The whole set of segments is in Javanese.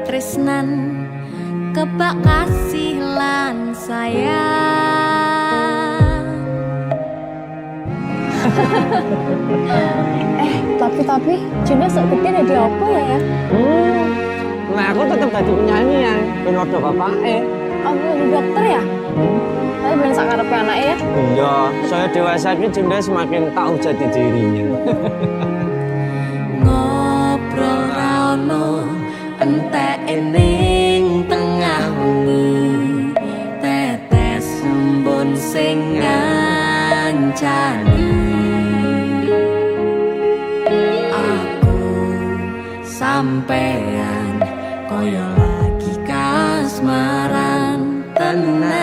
tresnan kebak kasih lan sayang. Tapi Juna sok gede ada apa ya? Nah aku tetap jadi penyanyi ya, bener do bapake. Oh, jadi dokter ya? Tapi bener sak karepe anake ya? Iya, saya dewasa ini Junda semakin tahu jati dirinya. Ngobrol rano entek ning tengah wengi, tetes embun sing ngancani. Aku sampean koyo lagi kasmaran tenan,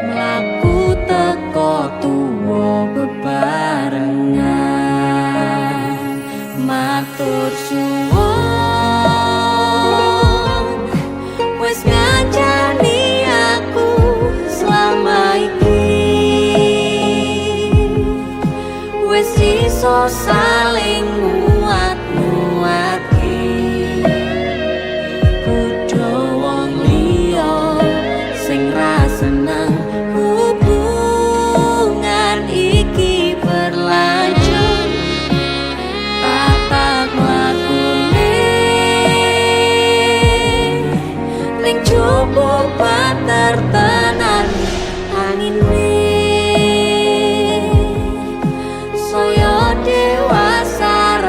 mlaku teko tuwa bebarengan, matur suwun wis ngancani aku selama iki, wis iso saling nguat-nguatke. Kudu wong liya sing ra seneng hubungan iki berlanjut, tatak lakune ning jupuk pater tenan angine saya dewasa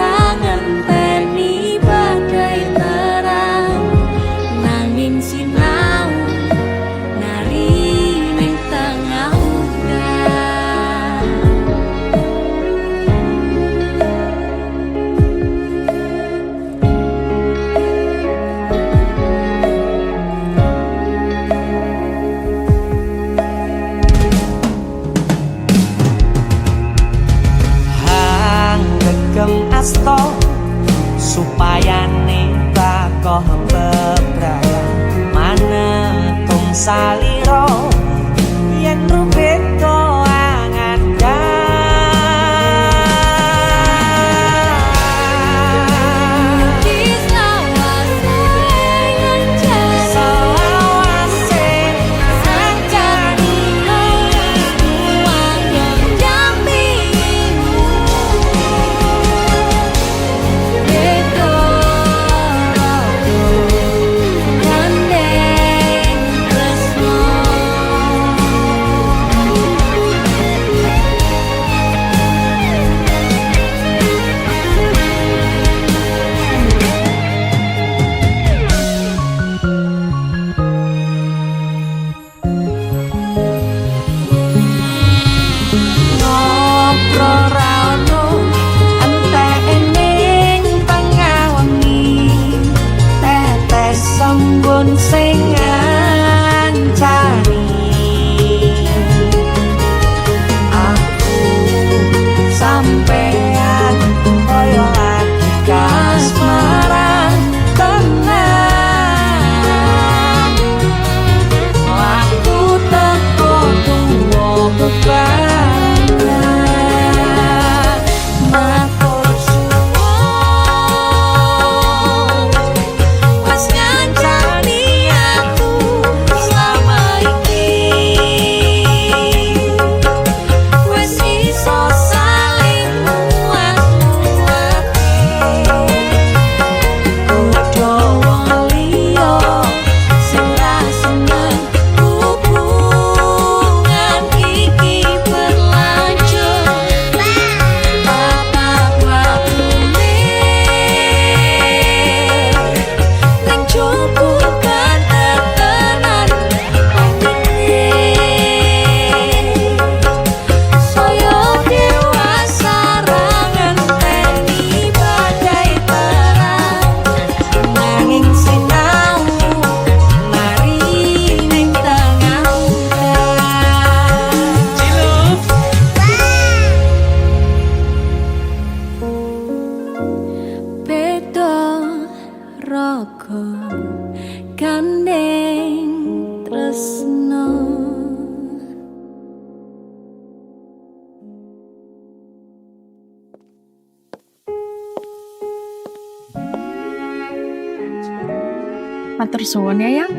Matur suwun ya, Yang.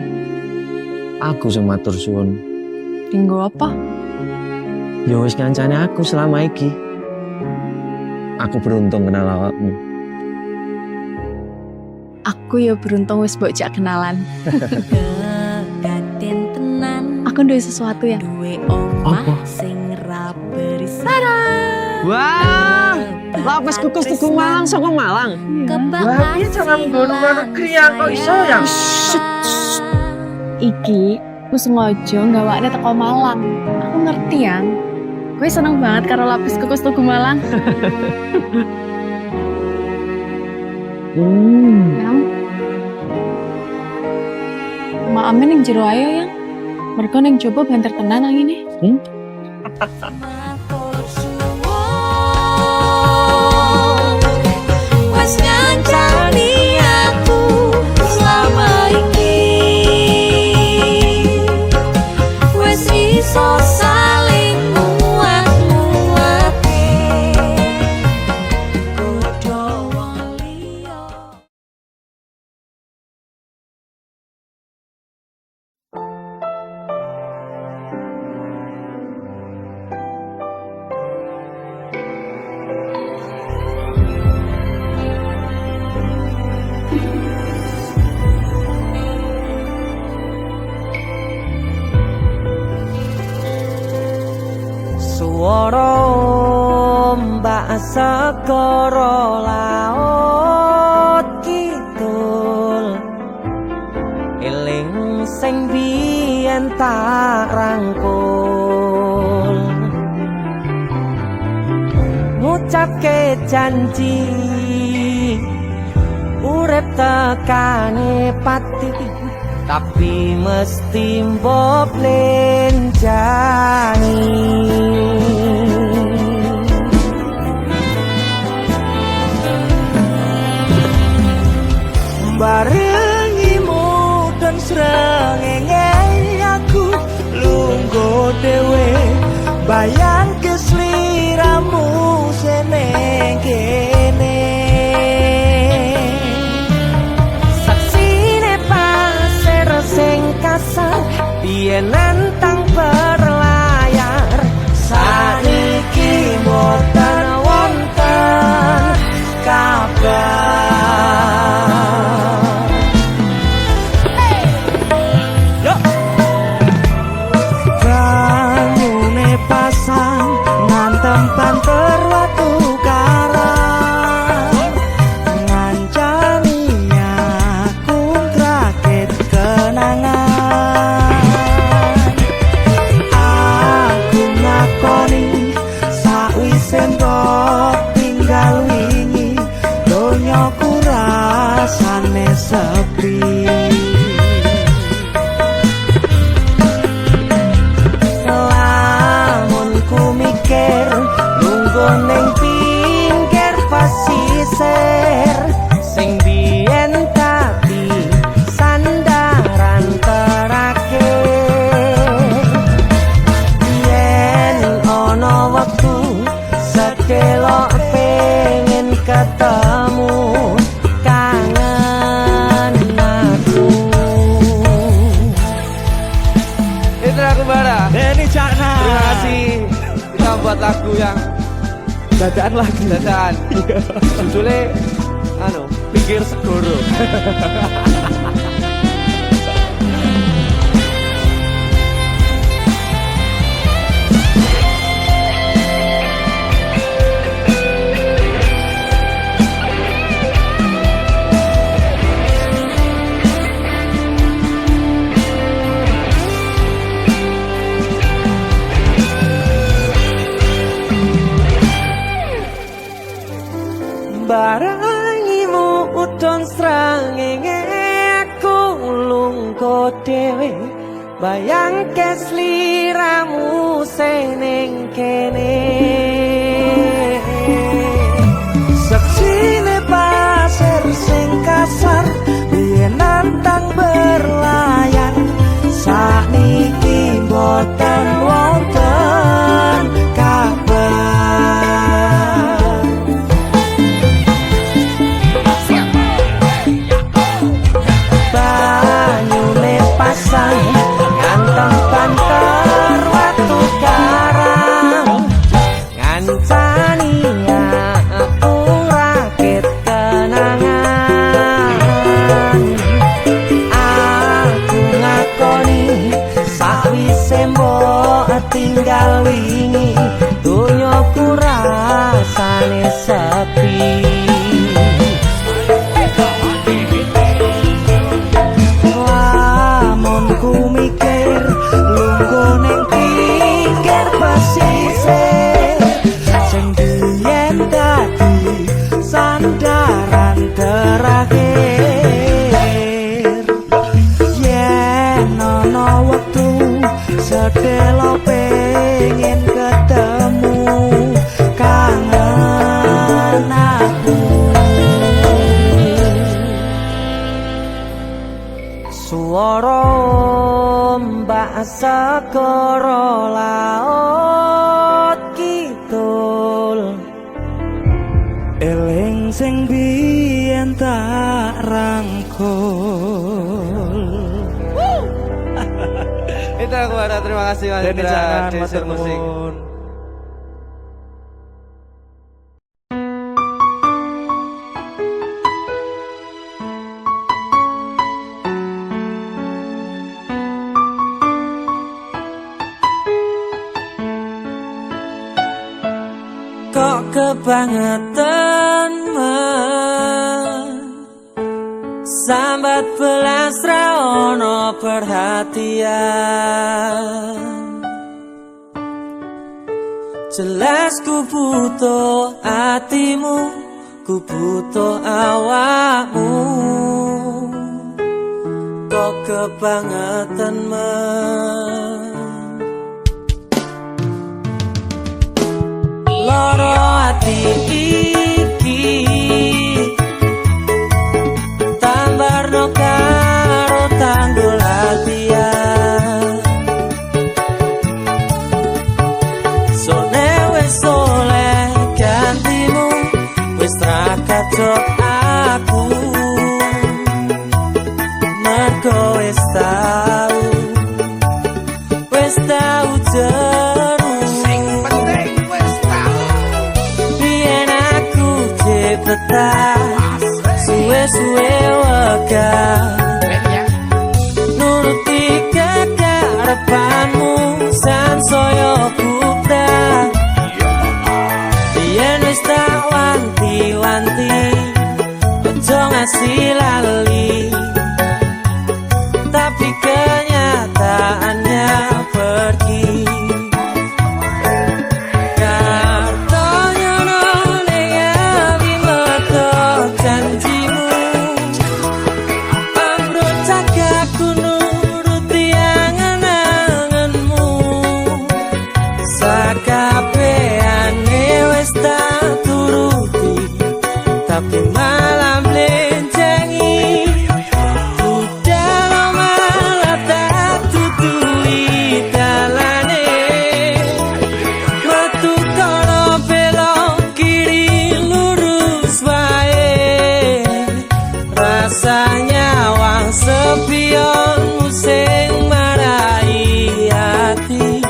Aku sing matur suwun. Dinggo apa? Ya wis ngancane aku selama iki. Aku beruntung kenal awakmu. Aku ya beruntung wis mbok jak kenalan. Kedaden tenan Aku duwe sesuatu ya. duwe omah Apa? sing ra berisi. Wah, lapis kukus Tugu Malang saka Malang. Wah, piye cara nggon luar negeri ya, kok iso ya? Iki aku sengaja gawakne teko Malang. Aku ngerti Yang. Gue seneng banget karo lapis kukus Tugu Malang. Yang. Maame ning jero ayo Yang. Mergo ning jowo banter tenan nang ngene. Matur suwun wis ngancani aku selama iki wis iso saling muat-muate kudu wong liya. Suara ombak segara laut kidul eling sing biyen tak rangkul ngucapke janji urip tekane pati tapi mesti mbok lenjani barengimu dan srengenge aku lungguh dhewe bayang kesliramu seneng kene saksine pasir sing kasar biyen nantang berlayar saniki boten wonten kabar. Bangune pasang ngantem banter watu karang ngancani aku ngrakit kenangan aku ngakoni sakwise mbok tinggal wingi donyaku rasane sepi mikir lungguh ning pinggir pasisir sing biyen dadi sandaran terakhir yen ana wektu sedelok pengen ketemu kangen aku itu aku bara Deni Cakna terima kasih kita buat lagu yang dadaan lagi dadaan judulnya pinggir segoro. Barangimu udon srengenge aku lungguh dhewe bayang kesliramu seneng kene saksine pasir sing kasar biyen nantang berlayar sakniki boten wonten kabar. Bye. tinggal wingi donya rasane sepi. Lamun ku mikir lungguh ning pinggir pesisir sing biyen dadi sandaran terakhir. Yen ana wektu sedelo pengen ketemu kangen aku. Suara ombak segara laut kidul eling sing biyen tak rangkul. Itu aku ada, terima kasih Mas Denny Indra, Canan, Desur matur Musik. nuwun. Kok kebangetan sambat belas ra ono perhatian. Jelas ku butuh hatimu, ku butuh awakmu. Kok kebangetan loro ati iki tambarno karo tanggul latihan. Sone wis oleh gantimu, wis ra kacok aku. Mergo wis tau jeru. Biyen aku cepetan suwe-suwe wegah nuruti kekarepanmu sansaya bubrah. Biyen wis tak wanti-wanti ojo ngasih lali, tapi kenyataannya pergi. Tapi malam blencengi udah malah tak tutui dalane. Metu kono belok kiri lurus wae, rasanya wang sepion musing marai hati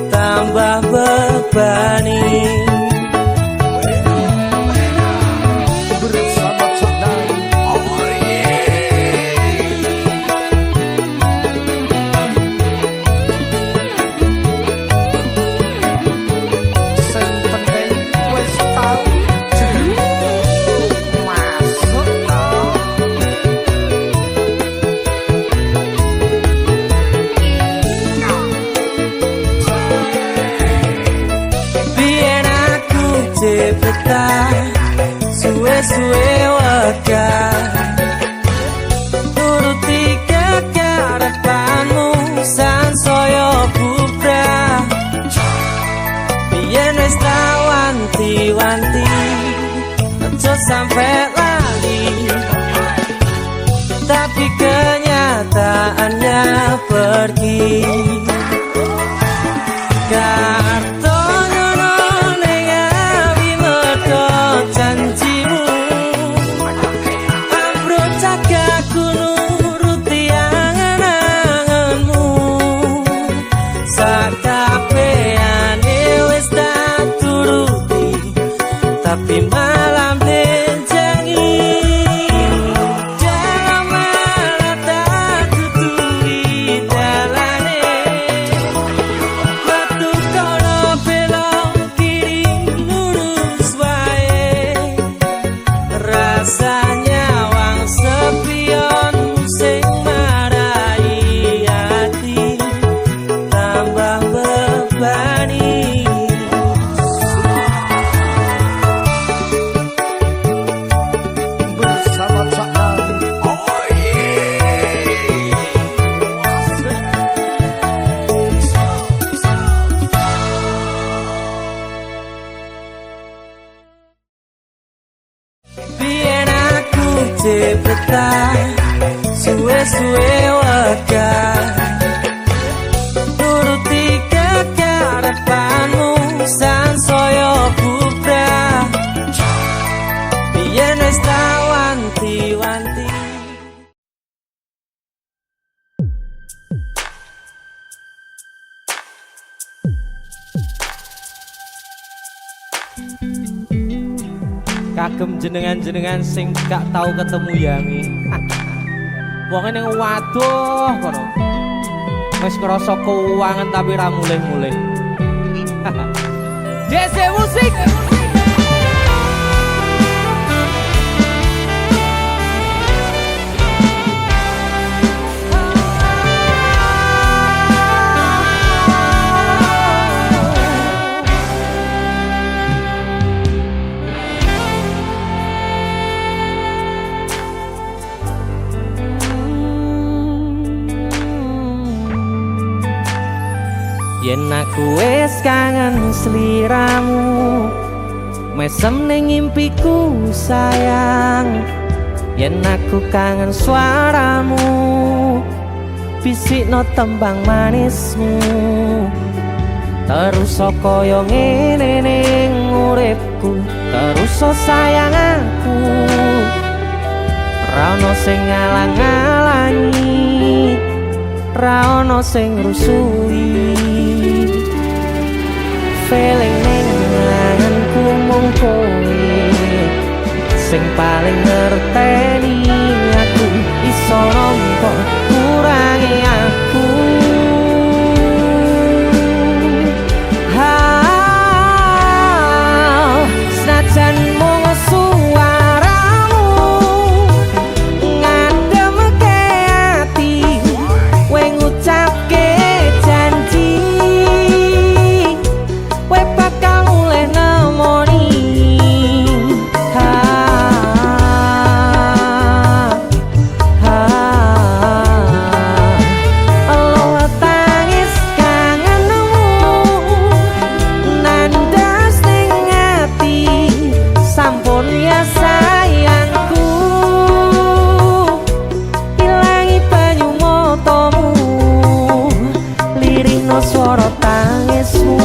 tambah bebani. Suwe-suwe wegah nuruti kekarepanmu sansaya bubrah. Biyen wis tak wanti-wanti ojo sampe lali, tapi kenyataannya pergi. Tapi malam blencengi dalam malah tak tutui dalane. kagem jenengan-jenengan sing gak tau ketemu yangi. Wong ning waduh kono. Wis krasa keuangan tapi ra mulih-mulih. JC Musik. Yen aku wis kangen sliramu, mesem ning impiku sayang. Yen aku kangen suaramu, bisikno tembang manismu. Terus kaya ngene ning uripku, terus sayang aku. Ra ono sing ngalang-alangi, ra ono sing rusui. Feeling ning ngangenku mung kowe sing paling ngerteni aku. Iso nampa kurangi aku. Senajan mung suaramu ngademke ati, kowe ngucapke janji kowe bakal mulih nemoni. Allah tangis kangenmu nandas ning ati, sampun ya sayangku. Ilangi banyu matamu, lirihno swara tangismu.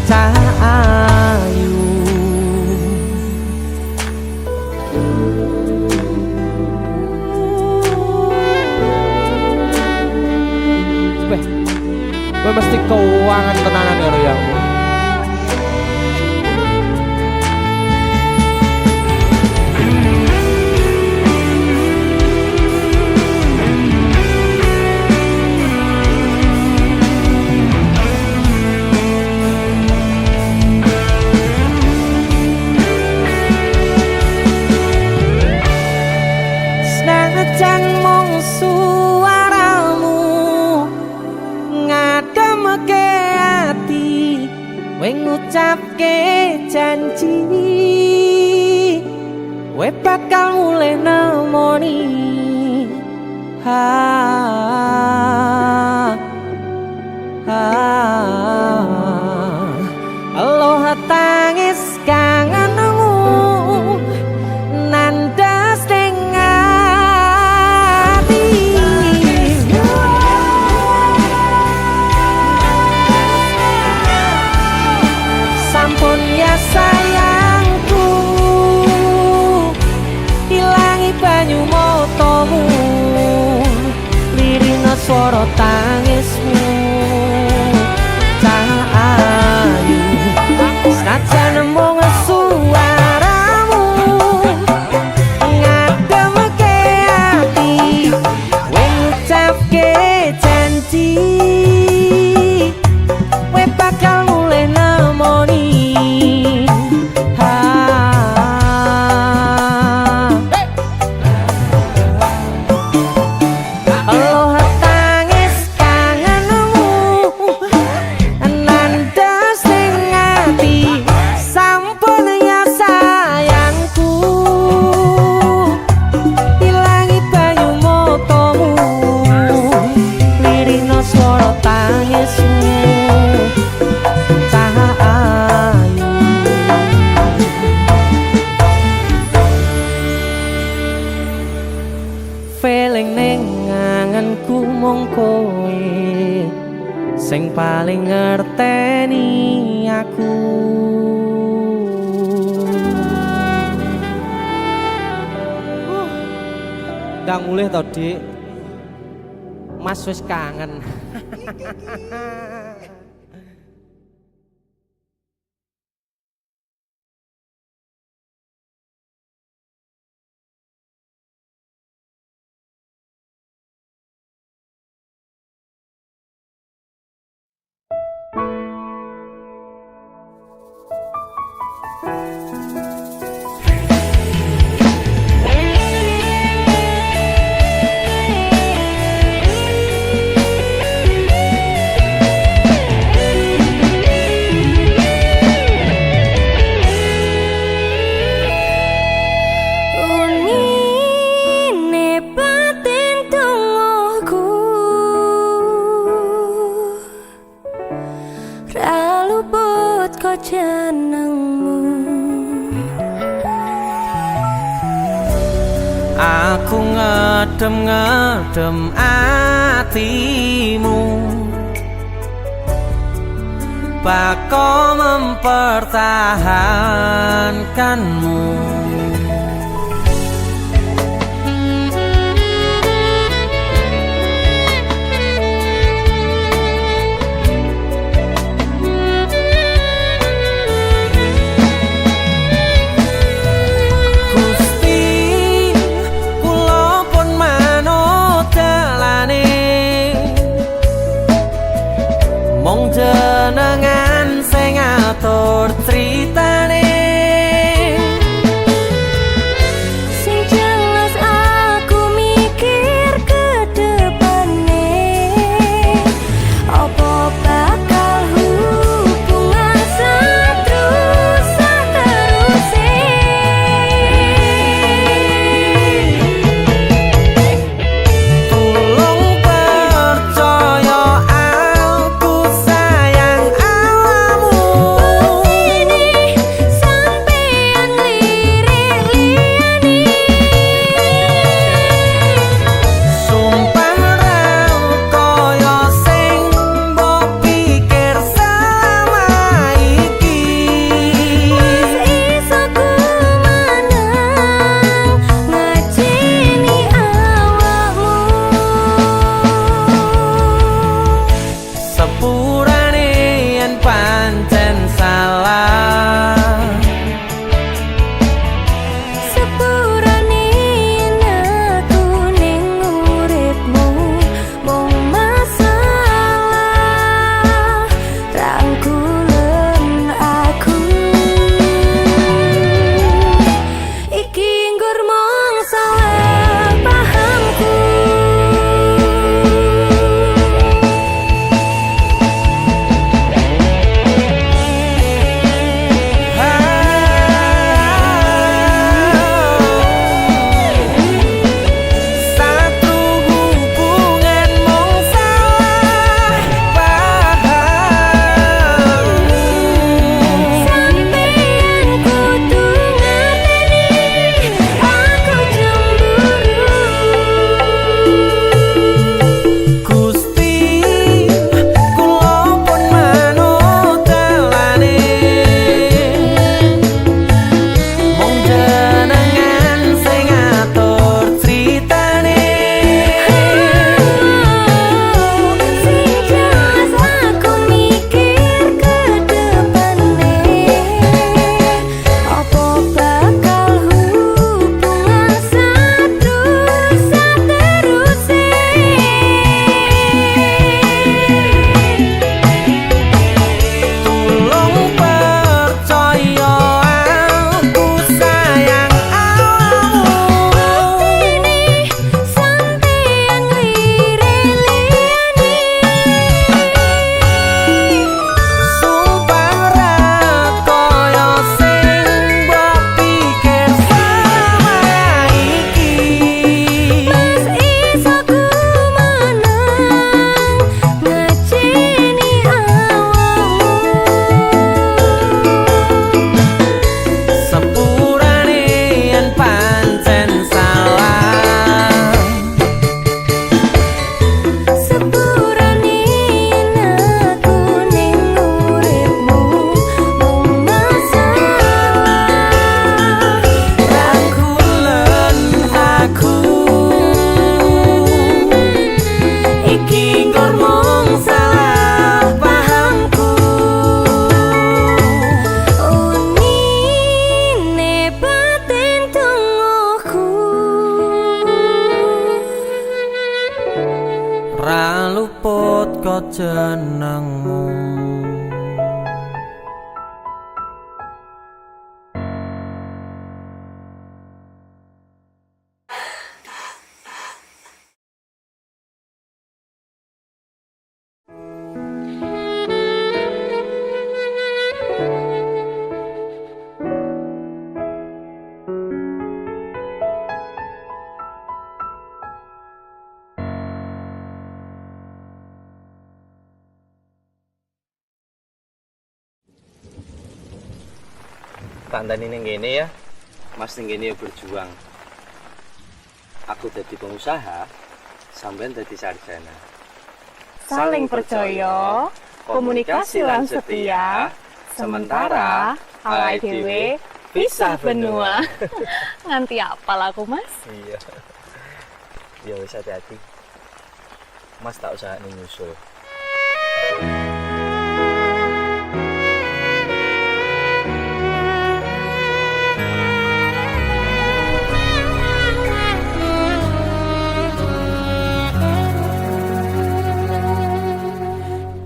Cahayu Weh, gue mesti keuangan tenanan ya royangmu. Senajan mung suaramu ngademke ati, kowe ngucapke janji kowe bakal mulih nemoni. Allah tangis kangenmu nandas ning ati, sampun ya sayangku. Ilangi banyu matamu, lirihno swara tangismu. Cahayu senajan mung suaramu ngademke ati, kowe ngucapke janji kowe bakal mulih nemoni. Allah tangis kangenmu nandas ning ati, sampun ya sayangku. Ilangi banyu matamu, lirihno swara tangismu. Cahayu feeling ning ngangenku mung kowe sing paling ngerteni aku. Ndang mulih to, Dik. Mas wis kangen. kok jenengmu. Aku ngedem-ngedem atimu, bako mempertahankanmu. Mong jenengan sing ngatur critane, Sing jelas aku mikir ke depane, apa bakal hubungan seterusé. tulung percaya aku sayang awamu. Ini sampeyan lirik liyane, Sumpah ra kaya sing mbok pikir selama iki. iso ku menang ngajeni awakmu. Sepurane yen pancen salah, Sepurane yen aku ning uripmu mung masalah rangkulen aku. Iki nggur mung salah pahamku. satu hubungan mung salah paham. Sampeyan kudu ngerteni aku cemburu. Gusti kula pun manut dalane, mong jenengan sing ngatur critane. Sing jelas aku mikir ke depane, apa bakal hubungan seterusé. Tulung percaya aku sayang awamu. Ini sampeyan lirik liyane, Sumpah ra kaya sing mbok pikir selama iki. iso ku menang ngajeni awakmu. Sepurane yen pancen salah, Sepurane yen aku ning uripmu mung masalah rangkulen aku. Iki nggur mung salah pahamku. unine batin tungguku. Ra luput kok jenengmu. Tandani ning kene ya. Mas ning kene berjuang. Aku jadi pengusaha, sampean jadi sarjana. Saling percaya, komunikasi lan setia, sementara awake dhewe pisah benua. Nganti apal aku, Mas. Iya. Ya wis hati-hati. Mas tak usah nyusul.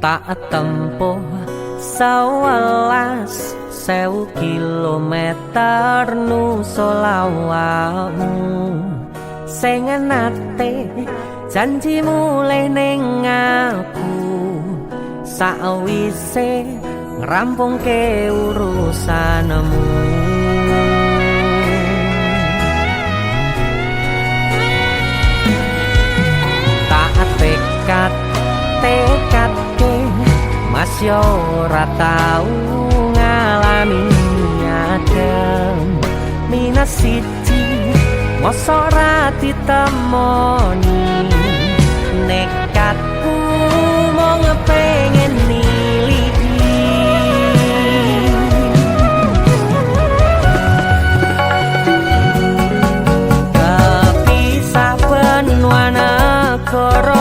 Tak tempuh 11.000 kilometer nusolawakmu sing nate janji mulih ning aku sawise ngrampungke urusanmu. Tak tekad Mas yo ora tau ngalami adem minus siji mosok ora ditemoni nekatku mau ngepengen niliki kepisah benua negara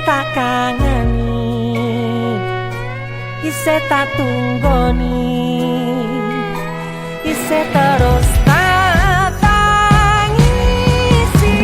tak kangeni, ise tak tunggoni, ise terus tak tangisi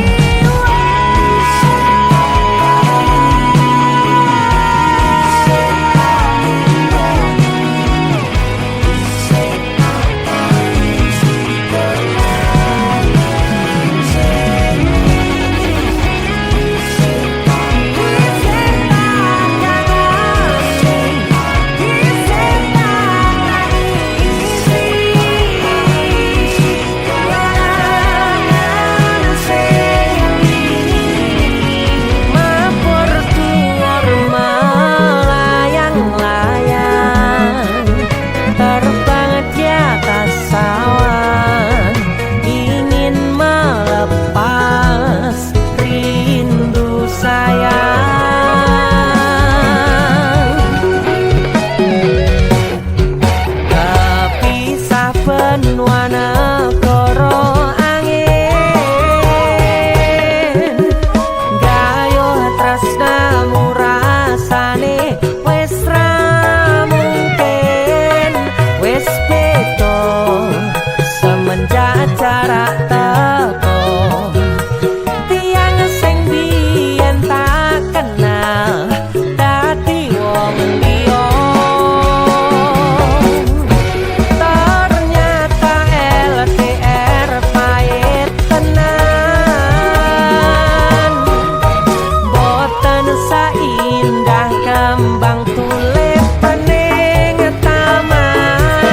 kembang tulip pening taman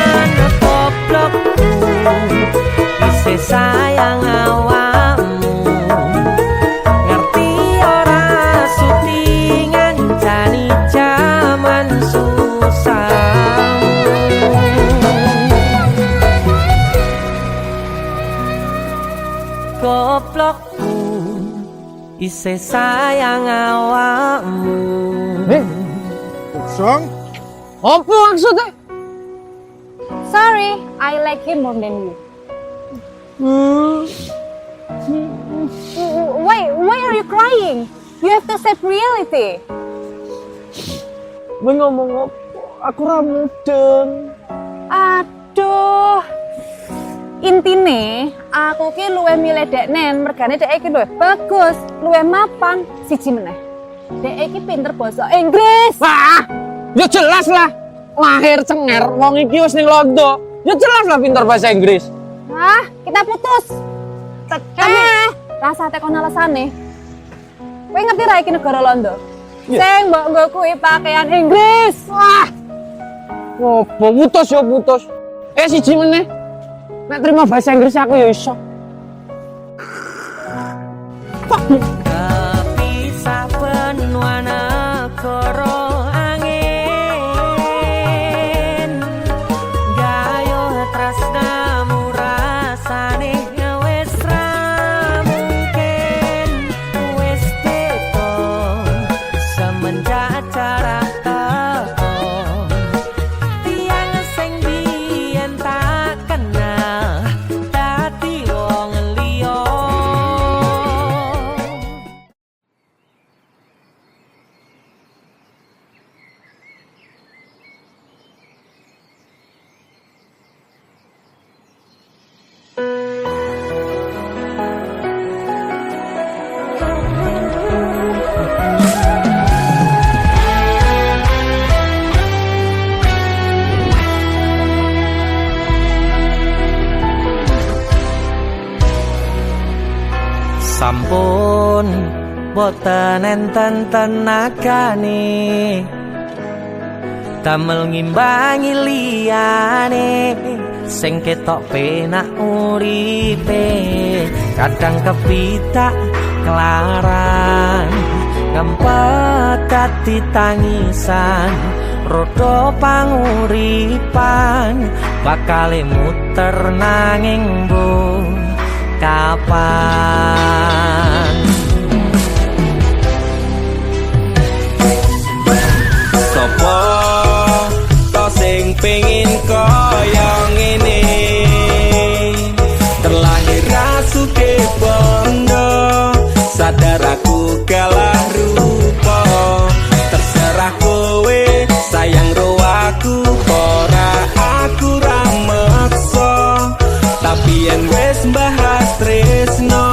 isih sayang awakmu. Song, Apa maksudnya? Sorry, I like him more than you. Why are you crying? You have to accept reality. Gue ngomong apa? Aku ra mudeng. Aduh. Intine, aku ki luwih milih deknen, mergane dek iki luwih bagus, luwih mapan, siji meneh. Dek iki pinter basa Inggris. Wah, ya jelas lah. Lahir cenger, wong iki wis ning Londo. Ya jelas lah pintar bahasa Inggris. Ah, kita putus. Rasa tekon alasane. Kowe ngerti ra iki negara Londo? Sing mbok nggo kuwi pakaian Inggris. Wah, Apa putus ya putus. Siji meneh. Nek terima bahasa Inggris aku ya iso. Kepisah benua negara angin, gayuh tresnamu rasane wis ra mungkin, wis beda semenjak jarak teko. Tiang sing biyen tak kenal dadi wong liya. Sampun boten enten tenagane damel ngimbangi liyane sing ketok penak uripe kadang kepitak kelaran ngempet dadi tangisan rodo panguripan bakale muter nanging mbuh kapan. Sopo to sing pengin kaya ngene terlahir rasuke bondo sadar aku kalah rupa terserah kowe sayang ro aku ora aku ra meksa tapi yen wis bahas tresno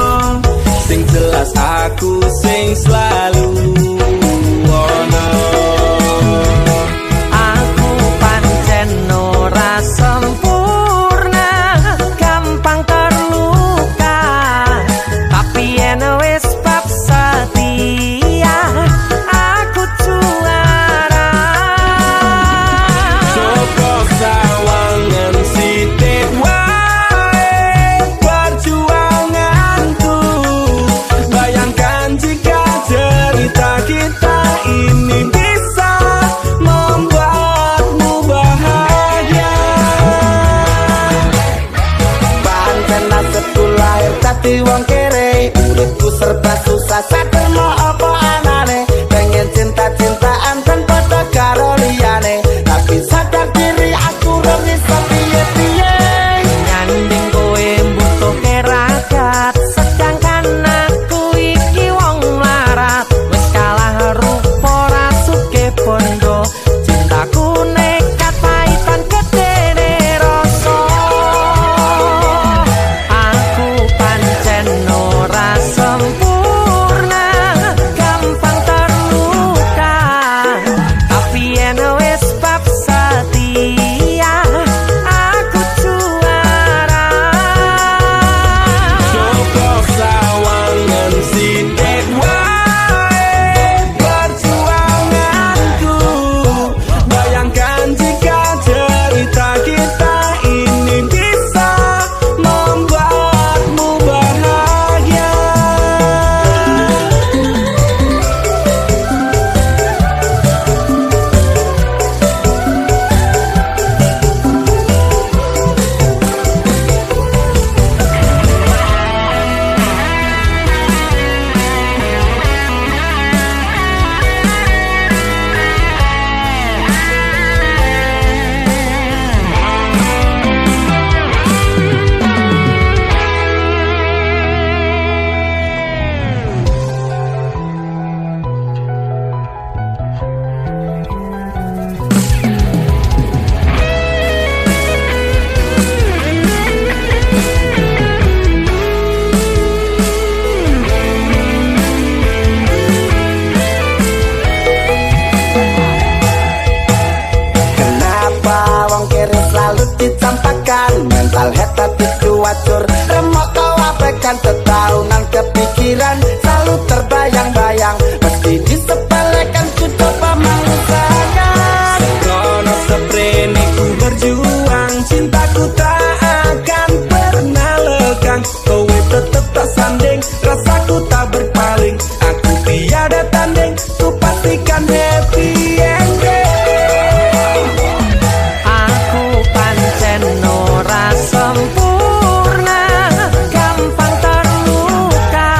tekan mental head itu wacur remok kau abaikan tetaunan kepikiran selalu terbayang-bayang meski disepelekan ku coba mengusahakan sekono seprene ku berjuang cintaku tak akan pernah lekang kowe tetep tak sanding rasaku tak berpaling aku tiada tanding ku pastikan happy ending. Aku pancen ora sempurna, gampang terluka.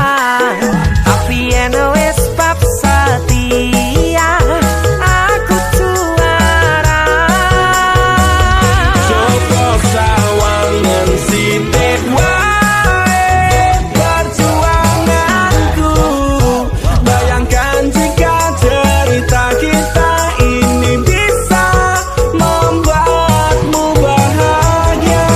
Tapi yen wis bab setia, aku juara. Coba sawangan sithik wae perjuanganku. Bayangkan jika cerita kita ini bisa membuatmu bahagia.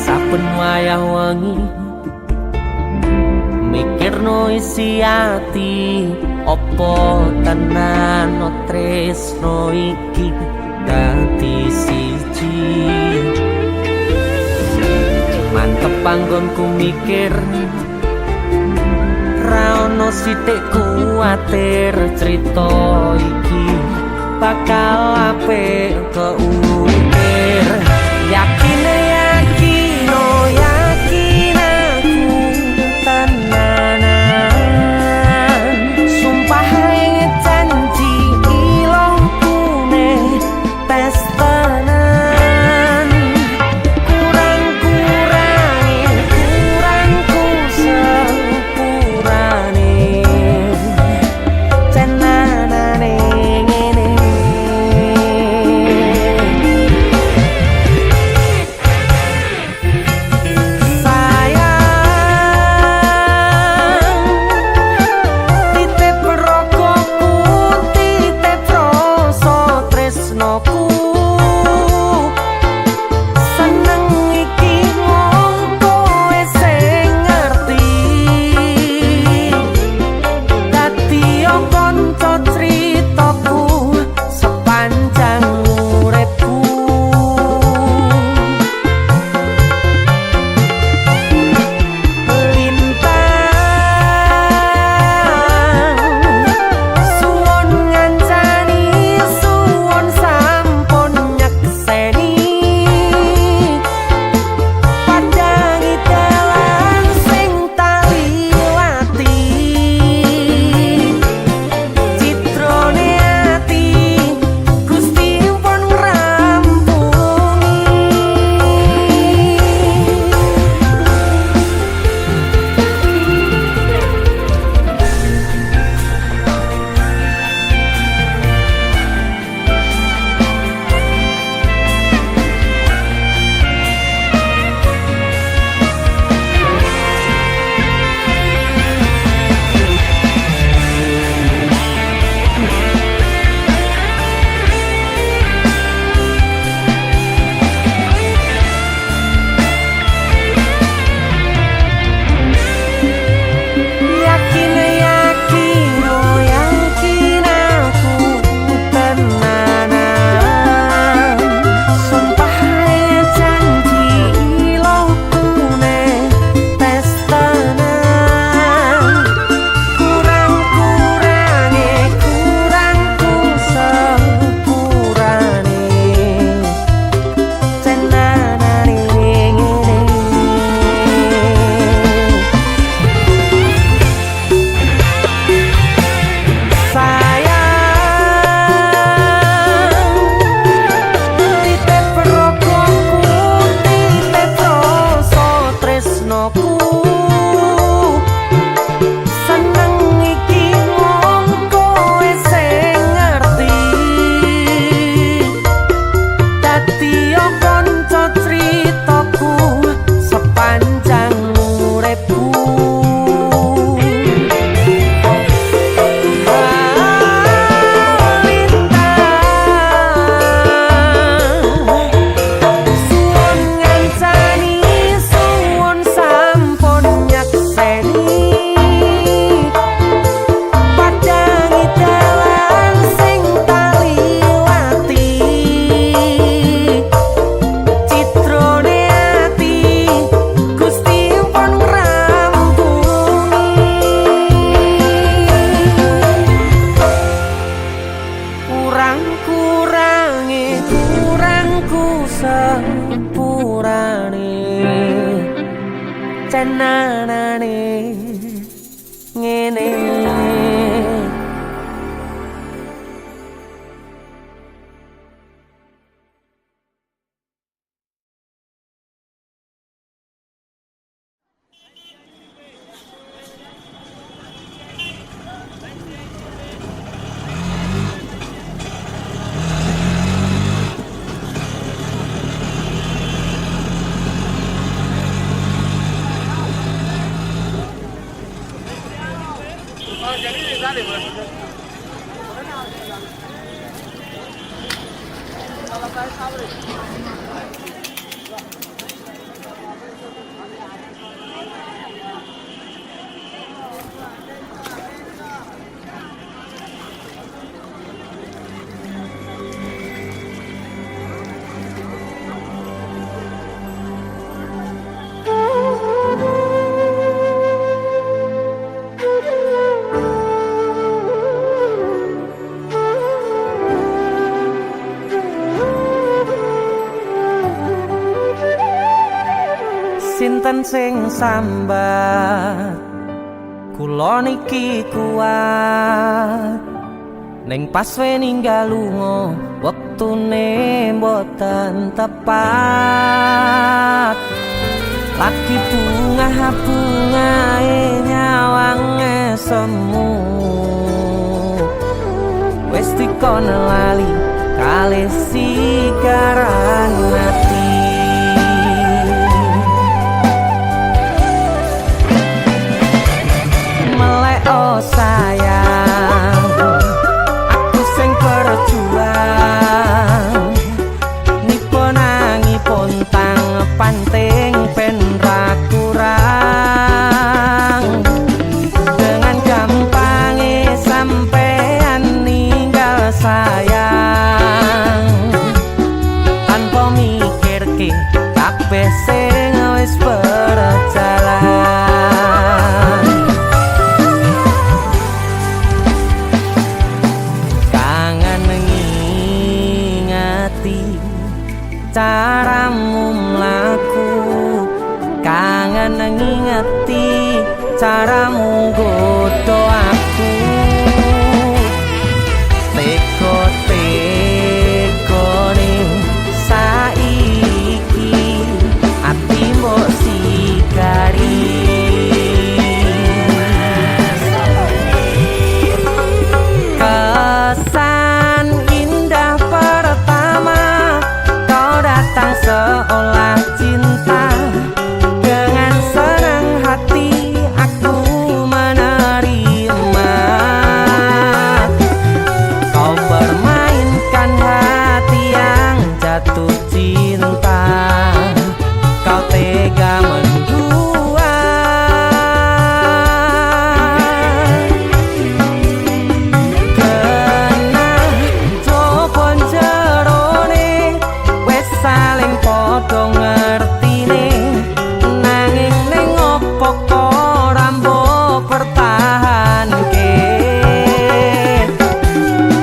Saben wayah wengi mikirno isi ati opo tenan no tresno iki dadi siji mantep panggonku mikir ra ono sithik kuwatir crita iki bakal apik keukir yakin oh yakin aku tenanan sumpah janji ilongku ne tes tenan kurangku sepurane cenanane ngene Sinten sing sambat kula niki kuat ning pas we ninggal lunga wektune mboten tepat lagi bungae nyawange semu wis dikon lali kalih sikaran ati oh sayang, aku sing berjuang nipo nangipun tang panting ben ra kurang dengan gampangnya sampean ninggal sayang tanpa mikirke kabeh sing wis berjalan. Caramu mlaku kangen ngingeti caramu godho aku teko-tekone saiki ati mbok sikari kesan indah pertama datang seolah cinta dengan senang hati aku menerima kau permainkan hati yang jatuh cinta kau tega mendua kena jopon jerone saling podo ngertine nanging ning opo ora mbok pertahanke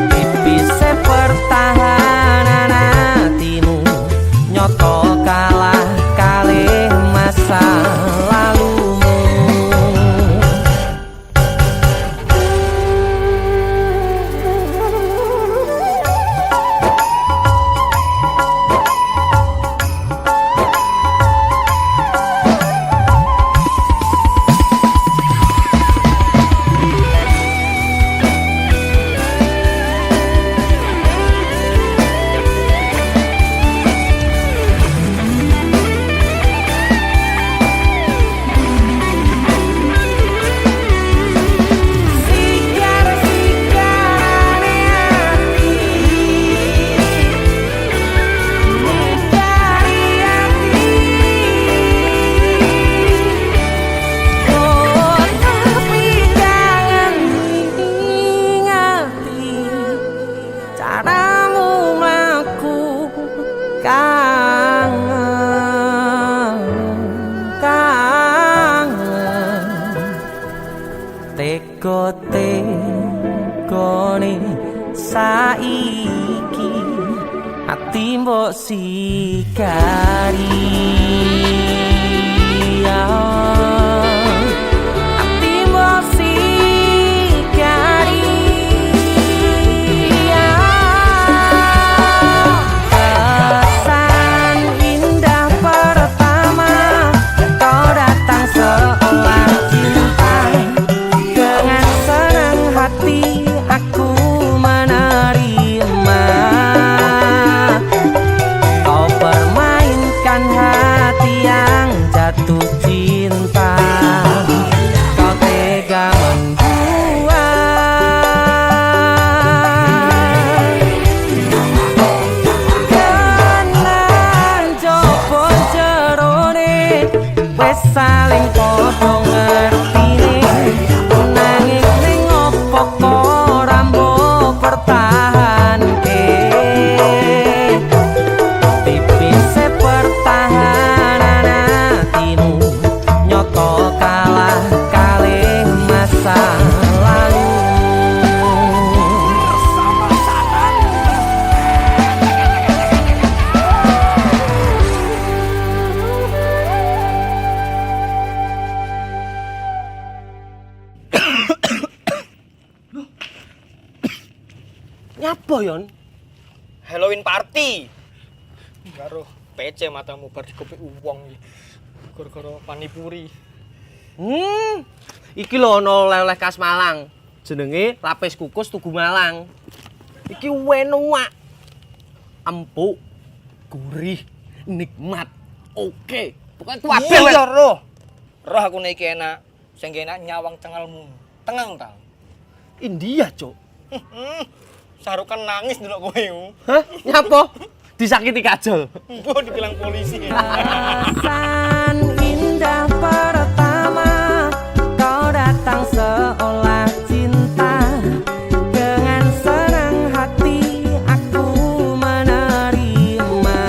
tipise pertahanan atimu nyoto kalah kalih masa lalumu caramu mlaku kangen teko-tekone saiki ati mbok sikari ati mbok sikari kesan indah pertama kau datang seolah cinta dengan senang hati aku menerima kau permainkan hati yang jatuh cinta Nyapa yon? Halloween party. Karo PC matamu bar dikopi uwong iki. Gara-gara panipuri. Iki lho ana oleh-oleh khas Malang. Jenenge lapis kukus Tugu Malang. Iki enak. Empuk, gurih, nikmat. Oke. Pokoknya kabeh Iya roh. Roh aku nek iki enak. Sing enak nyawang cengelmu. Tengang ta. India, Cuk. Sarukan nangis ndelok kowe. Hah? Nyapa? Disakiti kajol. Mbok dibilang polisi. Perasaan indah pertama kau datang seolah cinta. Dengan senang hati aku menerima.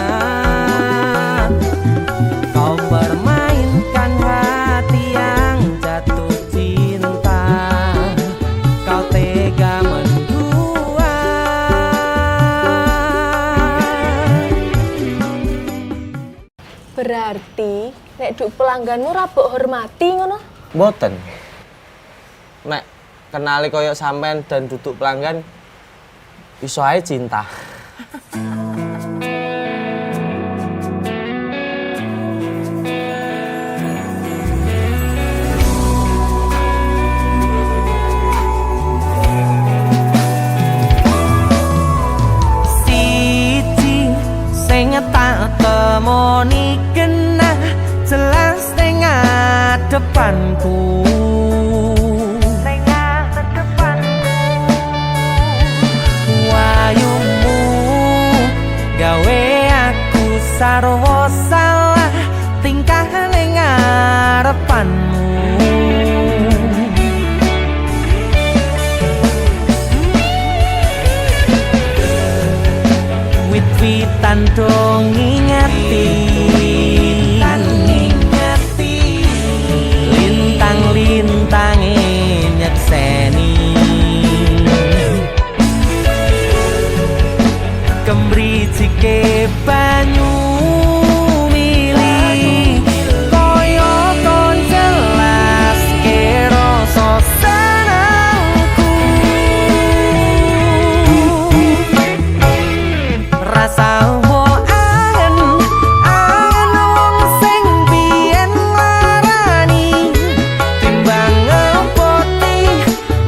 Kau permainkan hati yang jatuh cinta. Kau tega mendua. Berarti nek duk pelangganmu ra mbok hormati ngono. Mboten. Nek kenali koyo sampean dan duduk pelanggan iso ae cinta. Siji sing tak temoni kena jelas ning depanku. Wayumu gawe aku sarwa salah tingkah ning ngarepanmu. Wit-witan dong ngingeti, lintang-lintange nyekseni. Kemrijike banyu mili koyo kon jelas ke rasa senengku. Rasa angen wong sing biyen larani timbang ngepoti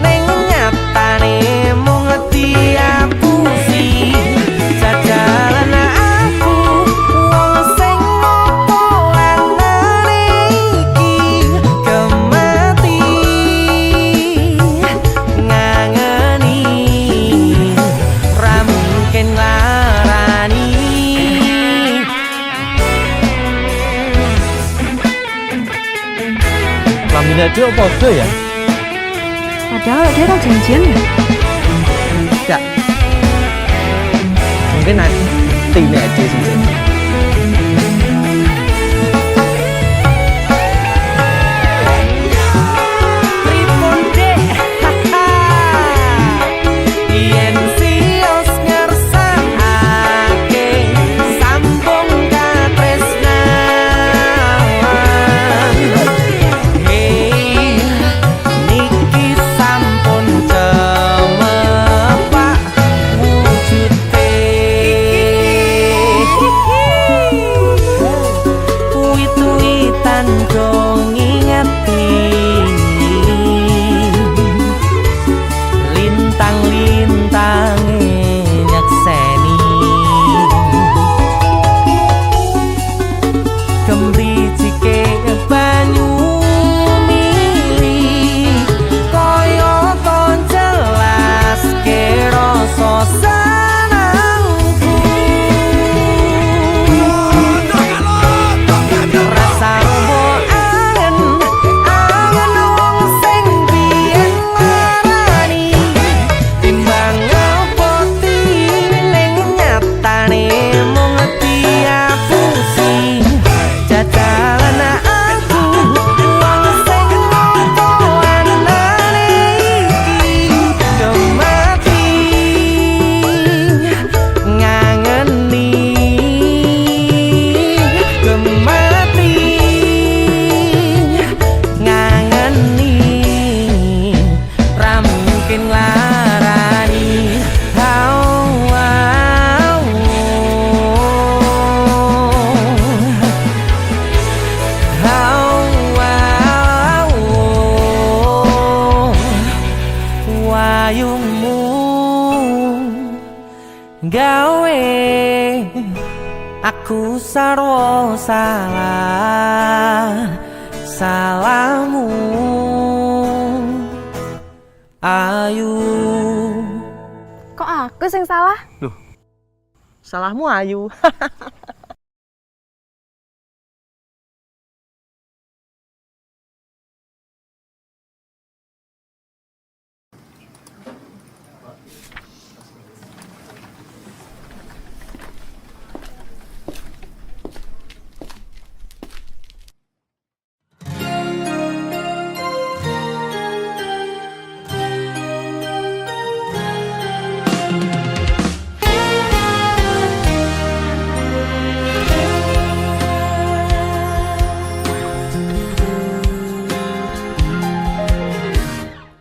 ning nyatane mung diapusi. Jajalan aku wong sing ngopo lanane iki kemati ngangeni ra mungkin larani. Lambine dhek padha ya? Padahal dia kan janjian ya. Enggak. Mungkin nanti ini aja sih. Pripun dek, yen sios ngersakake sambung katresnawan. Niki sampun cemepak wujude. rayumu gawe aku sarwa salah salahmu ayu. Kok aku sing salah? Salahmu ayu.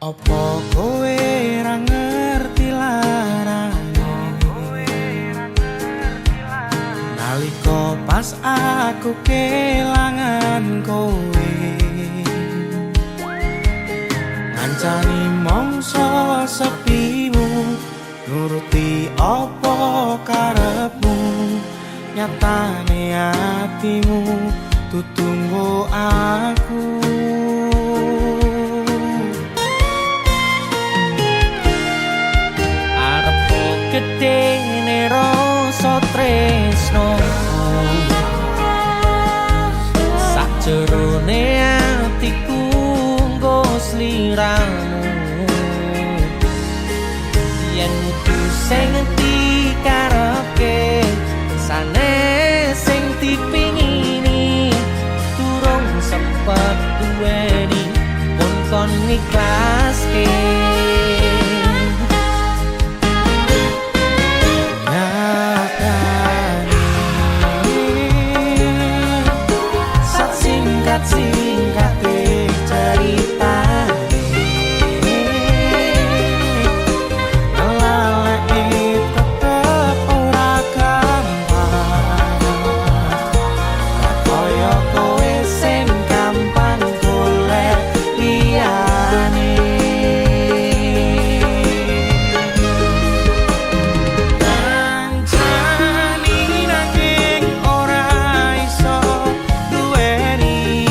Opo kowe ra ngerti larane nalika pas aku kelangan kowe ngancani mongso sepimu nuruti opo karepmu nyatane atimu tutunggu aku. Gedene rasa tresno sajerone atiku nggo sliramu yen kudu sing dikarepke sanes sing dipingini durung sempet duweni pun kon ikhlaske. Singkat-singkate ceritane laleke tetep ora gampang kaya kowe sing gampang golek liyane. Kancani nanging ora iso duweni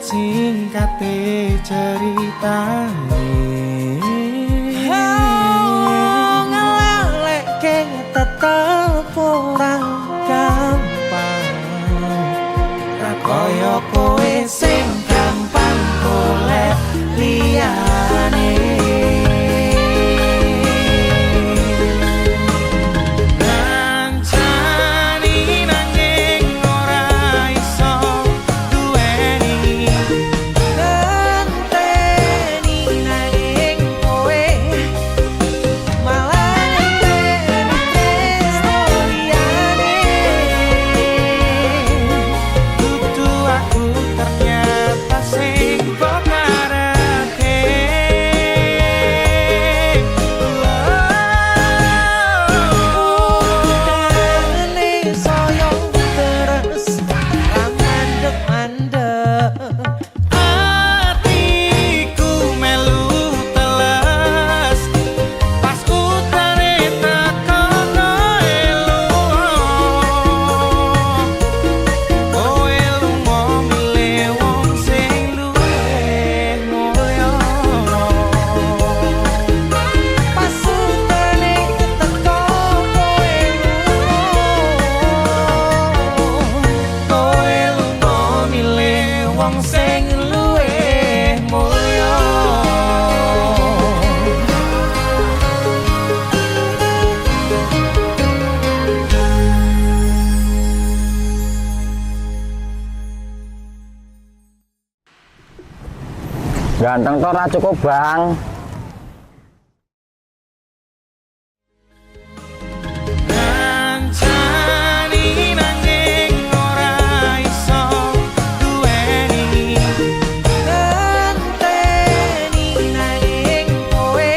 singkate ceritane ngelalekke tetep ora gampang kaya kowe sing gampang golek liyane. Ngenteni nanging Ganteng tok ora cukup, Bang. Nancani nanging ora iso duweni ngenteni nanging kowe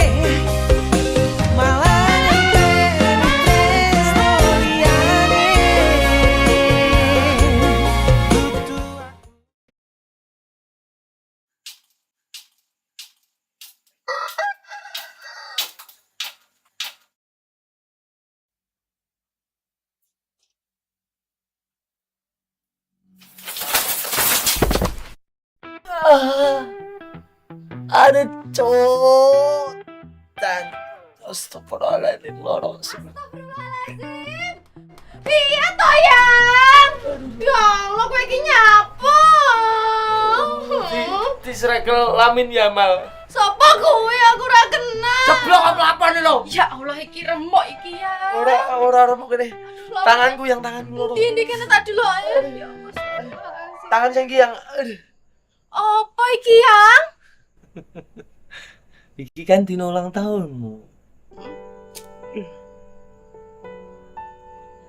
malah ngenteni tresno liyane. Ada cowok dan astagfirullahaladzim lorong sih. Iya toh yang. Ya Allah kowe iki nyapo. Disrekel Lamin Yamal. Sopo kuwi aku ora kenal. Ceblok apa nih lo? Ya Allah iki remuk iki ya. Ora remuk gede. Tanganku loro. Di kene tak dulu ae. Ya Allah. Tangan sing yang Apa iki yang? iki kan dino ulang tahunmu.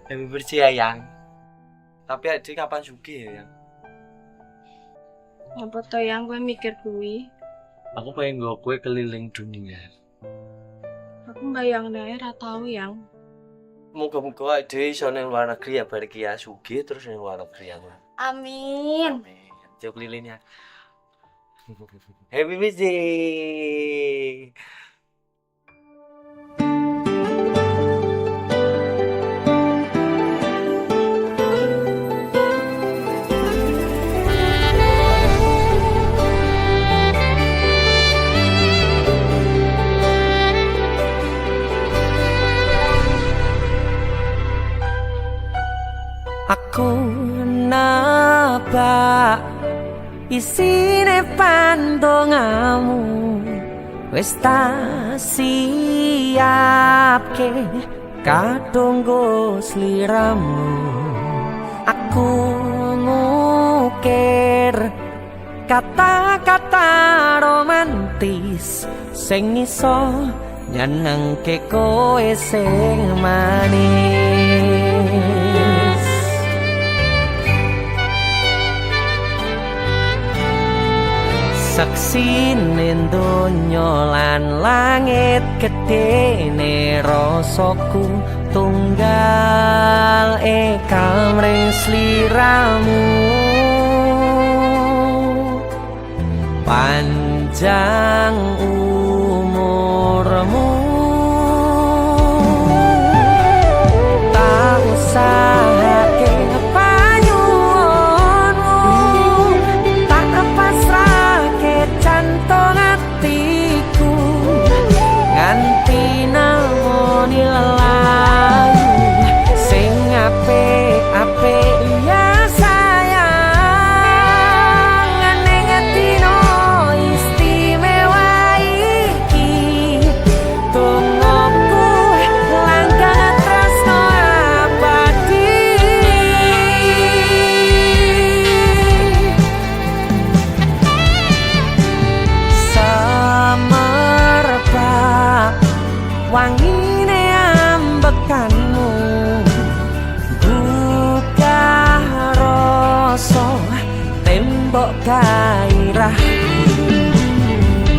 Happy birthday ya, Yang. Tapi adik kapan sugih ya, Yang? Apa to yang gue mikir kuwi? Aku pengen nggo kowe keliling dunia. Aku bayang ae ra tau yang. Moga-moga adik iso ning luar negeri ya bar iki ya sugih terus ning luar negeri aku. Amin. Amin. Jauh kelilingnya. Happy birthday. Aku nabak isine pandongamu wis tak siapke kadunggo sliramu. Aku ngukir kata-kata romantis sing iso nyenengke kowe sing manis. Saksine donya lan langit gedene rasaku tunggal kamring sliramu. Panjang umurmu tak usahake panyuwunmu, tak pasrahke jantung atiku nganti namoni lelayu sing apik-apik ya sayang. Ning dino istimewa iki tungguku langkah tresno abadi. Semerbak wangine ambekanmu gugah rasa tembok gairah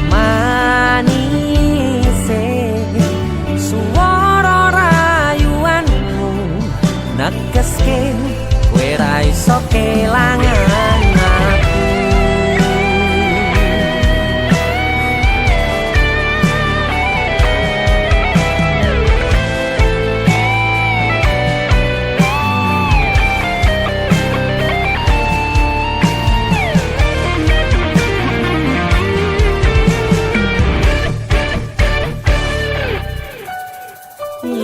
manise suara rayuanmu negeske kowe ra iso kelangan aku.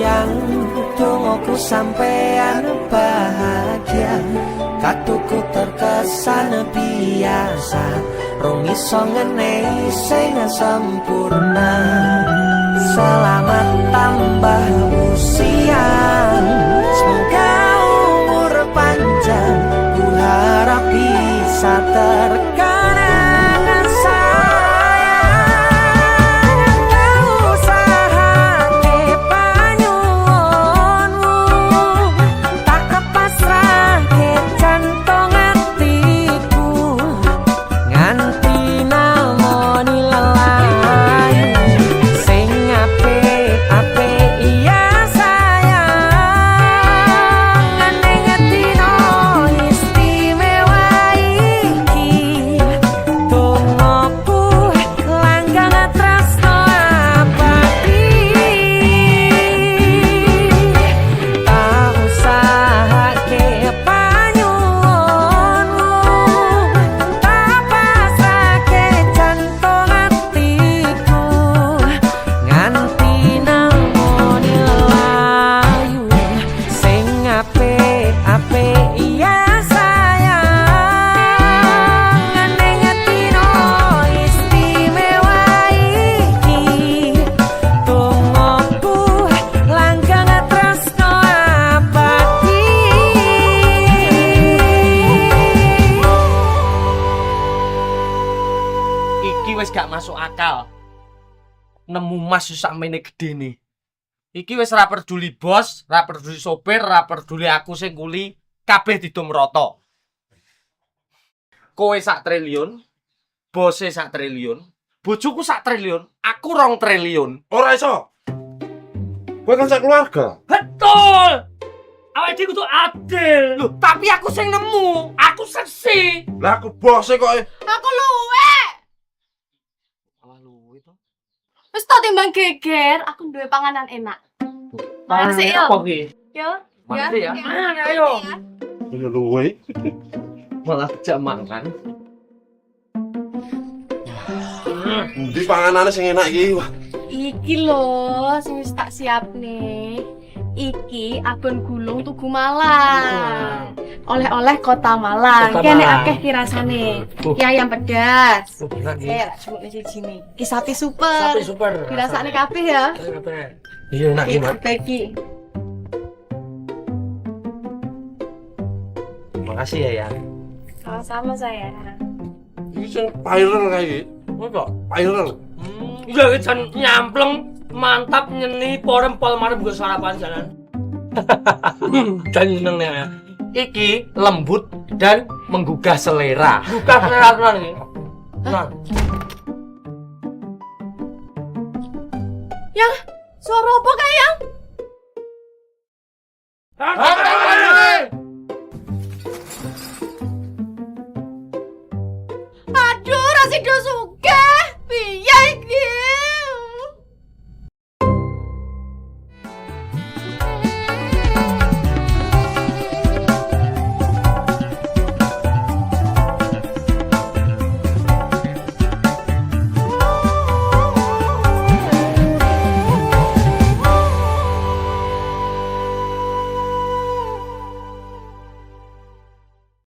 Yang dongoku sampean bahagia, katuku terkesan biasa, rong iso ngenehi sing sempurna. Selamat tambah usia, semoga umur panjang, ku harap bisa terkenang sayang. Iki wis gak masuk akal. Nemu mas sak mene gedene. Iki wis ra peduli bos, ra peduli sopir, ra peduli aku sing kuli, kabeh didom rata. Kowe 1 triliun, bose 1 triliun, bojoku 1 triliun, aku 2 triliun. Ora iso. Kowe kan sak keluarga. Betul. Awake dhewe kudu adil. Loh, tapi aku sing nemu, aku seksi. Lah aku bose kok. Aku luwe. Wis tak timbang geger, aku duwe panganan enak. Panganan sih yo. Yo. Mana ya? Mana ayo. Iya luwe. Malah jak mangan. Ndi panganane sing enak iki? Wah, Iki lho, sing wis tak siapne. Iki abon gulung Tugu Malang. Oleh-oleh Kota Malang. Kota Kene Malang. akeh kirasane. Ki ayam pedas. Lagi. Lak sebutne siji nih. Ki sapi super. Sapi super. Dirasakne kabeh ya. Iya enak Ki gimana? bagi. Makasih ya ya. Sama-sama saya. iki sing viral kae iki. Apa? Viral. Iya kan nyampleng, mantap nyeni porempol marep gue sarapan jalan. Dan seneng ya. Iki lembut dan menggugah selera. Gugah selera tenan iki. Tenan. Yang suara apa kayak yang? Hah?